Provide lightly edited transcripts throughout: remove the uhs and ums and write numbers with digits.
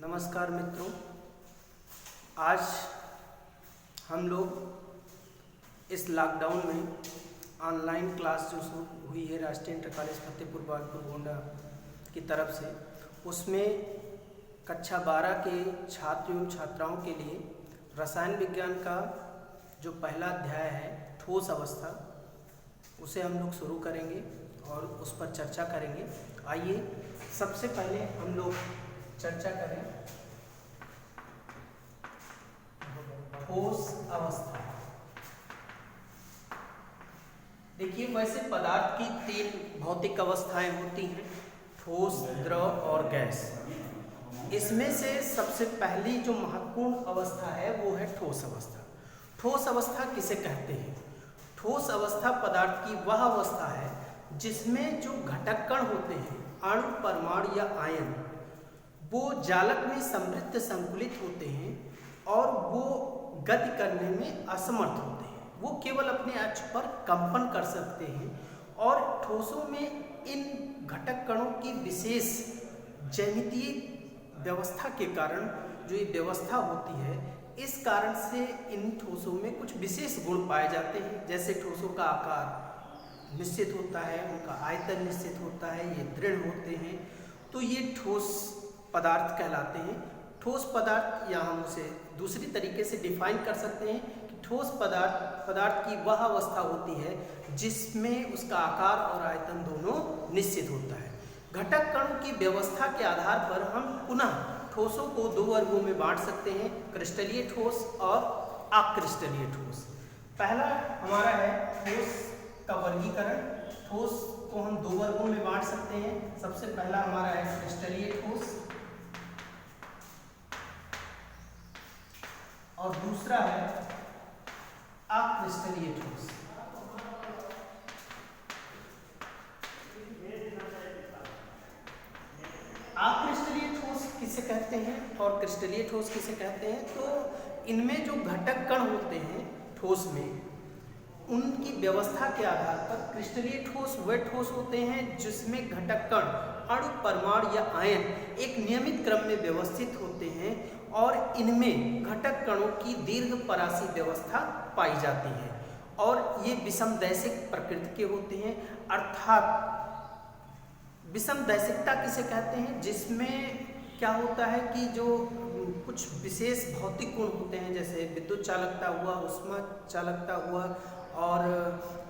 नमस्कार मित्रों, आज हम लोग इस लॉकडाउन में ऑनलाइन क्लास जो शुरू हुई है राष्ट्रीय इंटर कॉलेज फतेहपुर बागपुर गोंडा की तरफ से, उसमें कक्षा 12 के छात्र एवं छात्राओं के लिए रसायन विज्ञान का जो पहला अध्याय है ठोस अवस्था, उसे हम लोग शुरू करेंगे और उस पर चर्चा करेंगे। आइए सबसे पहले हम लोग चर्चा करें ठोस अवस्था। देखिए, वैसे पदार्थ की 3 भौतिक अवस्थाएं होती हैं, ठोस, द्रव और गैस। इसमें से सबसे पहली जो महत्वपूर्ण अवस्था है वो है ठोस अवस्था। ठोस अवस्था किसे कहते हैं? ठोस अवस्था पदार्थ की वह अवस्था है जिसमें जो घटक कण होते हैं, अणु, परमाणु या आयन, वो जालक में समृद्ध संकुलित होते हैं और वो गति करने में असमर्थ होते हैं। वो केवल अपने अक्ष पर कंपन कर सकते हैं और ठोसों में इन घटक कणों की विशेष ज्यामितीय व्यवस्था के कारण जो ये व्यवस्था होती है, इस कारण से इन ठोसों में कुछ विशेष गुण पाए जाते हैं। जैसे ठोसों का आकार निश्चित होता है, उनका आयतन निश्चित होता है, ये दृढ़ होते हैं, तो ये ठोस पदार्थ कहलाते हैं। ठोस पदार्थ, या हम उसे दूसरी तरीके से डिफाइन कर सकते हैं कि ठोस पदार्थ की वह अवस्था होती है जिसमें उसका आकार और आयतन दोनों निश्चित होता है। घटक कणों की व्यवस्था के आधार पर हम पुनः ठोसों को 2 वर्गों में बांट सकते हैं, क्रिस्टलीय ठोस और अक्रिस्टलीय ठोस। पहला हमारा है ठोस का वर्गीकरण। ठोस को हम 2 वर्गों में बांट सकते हैं। सबसे पहला हमारा है क्रिस्टलीय ठोस और दूसरा है अक्रिस्टलीय ठोस। अक्रिस्टलीय ठोस किसे कहते हैं और क्रिस्टलीय ठोस किसे कहते हैं? तो इनमें जो घटक कण होते हैं ठोस में, उनकी व्यवस्था के आधार पर क्रिस्टलीय ठोस वे ठोस होते हैं जिसमें घटक कण, अणु, परमाणु या आयन एक नियमित क्रम में व्यवस्थित होते हैं और इनमें घटक कणों की दीर्घपरासी व्यवस्था पाई जाती है और ये विषमदैशिक प्रकृति के होते हैं। अर्थात विषमदैशिकता किसे कहते हैं? जिसमें क्या होता है कि जो कुछ विशेष भौतिक गुण होते हैं, जैसे विद्युत चालकता हुआ, उष्मा चालकता हुआ और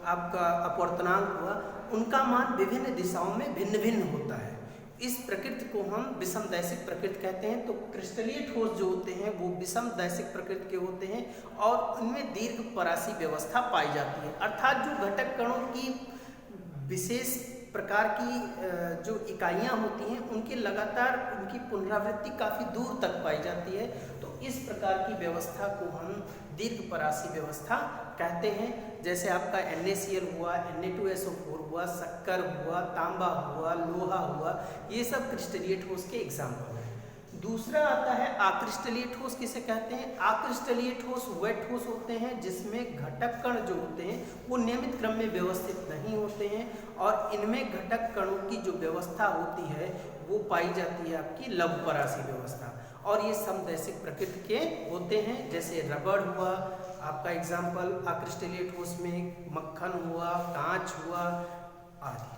आपका अपवर्तनांक हुआ, उनका मान विभिन्न दिशाओं में भिन्न भिन्न होता है। इस प्रकृति को हम विषमदैशिक प्रकृति कहते हैं। तो क्रिस्टलीय ठोस जो होते हैं वो विषमदैशिक प्रकृति के होते हैं और उनमें दीर्घपरासी व्यवस्था पाई जाती है। अर्थात जो घटक कणों की विशेष प्रकार की जो इकाइयाँ होती हैं, उनकी लगातार उनकी पुनरावृत्ति काफ़ी दूर तक पाई जाती है। तो इस प्रकार की व्यवस्था को हम दीर्घपरासी व्यवस्था कहते हैं। जैसे आपका NaCl हुआ, Na2SO4 हुआ, शक्कर हुआ, तांबा हुआ, लोहा हुआ, ये सब क्रिस्टलीय ठोस के एग्जाम्पल हैं। दूसरा आता है अक्रिस्टलीय ठोस किसे कहते हैं? अक्रिस्टलीय ठोस वे ठोस होते हैं जिसमें घटक कण जो होते हैं वो नियमित क्रम में व्यवस्थित नहीं होते हैं और इनमें घटक कणों की जो व्यवस्था होती है वो पाई जाती है आपकी लघुपरासी व्यवस्था, और ये समदैशिक प्रकृति के होते हैं। जैसे रबड़ हुआ आपका एग्जाम्पल अक्रिस्टलीय ठोस में, मक्खन हुआ, कांच हुआ आदि।